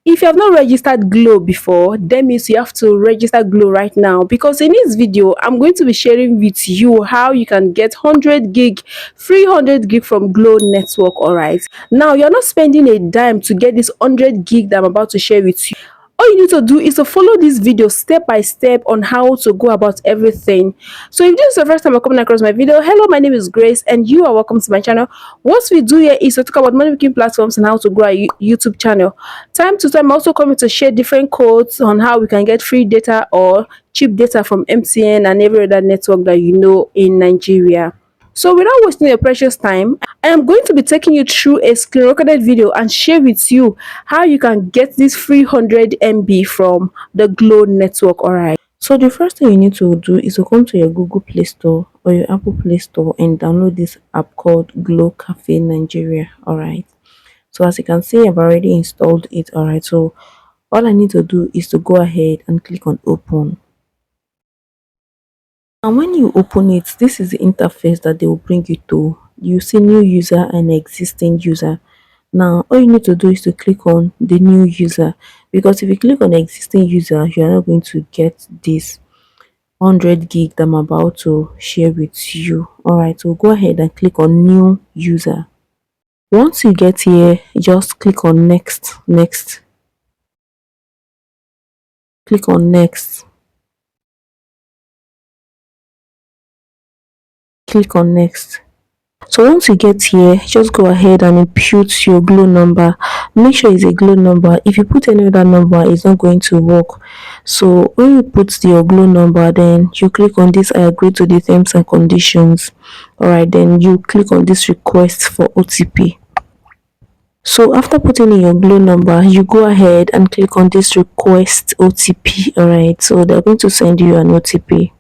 If you have not registered Glow before, that means you have to register Glow right now, because in this video I'm going to be sharing with you how you can get 100 gig free 100 gig from Glow network. All right, now you're not spending a dime to get this 100 gig that I'm about to share with you. All you need to do is to follow this video step by step on how to go about everything. So if this is the first time you're coming across my video, hello, my name is Grace and you are welcome to my channel. What we do here is to talk about money making platforms and how to grow a YouTube channel. Time to time, I'm also coming to share different codes on how we can get free data or cheap data from MTN and every other network that you know in Nigeria. So without wasting your precious time, I am going to be taking you through a screen recorded video and share with you how you can get this free 100 MB from the Glow network. Alright. So the first thing you need to do is to come to your Google Play Store or your Apple Play Store and download this app called Glow Cafe Nigeria. Alright. So as you can see, I've already installed it. Alright. So all I need to do is to go ahead and click on open. And when you open it, this is the interface that they will bring you to. You see new user and existing user. Now all you need to do is to click on the new user, because if you click on existing user, you are not going to get this 100 gig that I'm about to share with you. All right, so go ahead and click on new user. Once you get here, just click on next. Click on next. Click on next. So once you get here, just go ahead and input your Glow number. Make sure it's a Glow number. If you put any other number, it's not going to work. So when you put your Glow number, then you click on this I agree to the terms and conditions. Alright, then you click on this request for OTP. So after putting in your Glow number, you go ahead and click on this request OTP. Alright, so they're going to send you an OTP.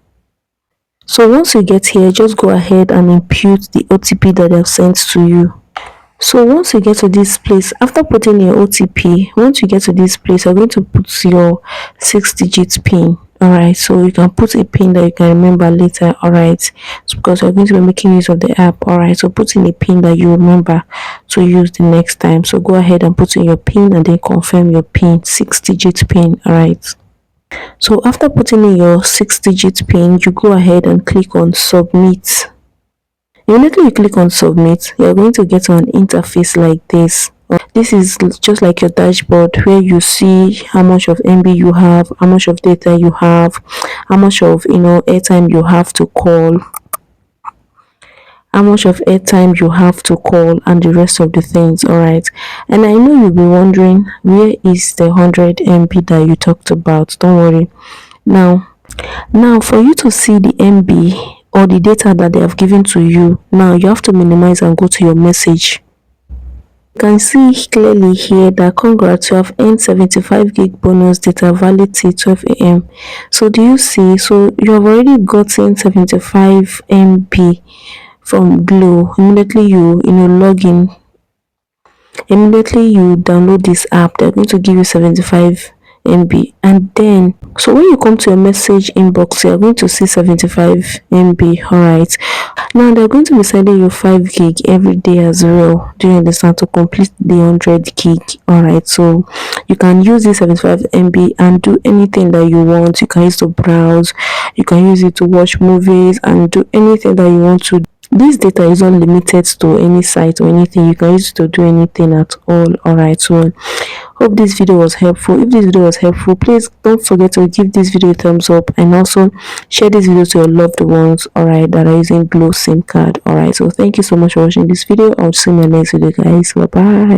So once you get here, just go ahead and input the OTP that they've sent to you. So once you get to this place, after putting your OTP, once you get to this place, you're going to put your 6-digit pin. Alright, so you can put a pin that you can remember later. Alright, it's because you're going to be making use of the app. Alright, so put in a pin that you remember to use the next time. So go ahead and put in your pin and then confirm your pin, 6-digit pin. Alright. So after putting in your 6-digit pin, you go ahead and click on submit. Immediately you click on submit, you're going to get an interface like this. This is just like your dashboard where you see how much of MB you have, how much of data you have, how much of airtime you have to call, and the rest of the things. All right, and I know you'll be wondering, where is the 100 MB that you talked about? Don't worry. Now for you to see the MB or the data that they have given to you, now you have to minimize and go to your message. You can see clearly here that congrats, you have earned 75 gig bonus data valid till 12 a.m. So do you see? So you have already gotten 75 MB from Glow. Immediately you log in, immediately you download this app, they're going to give you 75 MB, and then so when you come to your message inbox, you're going to see 75 MB. All right, now they're going to be sending you 5 gig every day as well. Do you understand? To complete the 100 gig. All right, so you can use this 75 MB and do anything that you want. You can use to browse, you can use it to watch movies and do anything that you want to. This data is not limited to any site or anything. You can use it to do anything at all. All right, so hope this video was helpful. If this video was helpful, please don't forget to give this video a thumbs up and also share this video to your loved ones, all right, that are using Glow SIM card. All right, so thank you so much for watching this video. I'll see you in my next video, guys. Bye bye.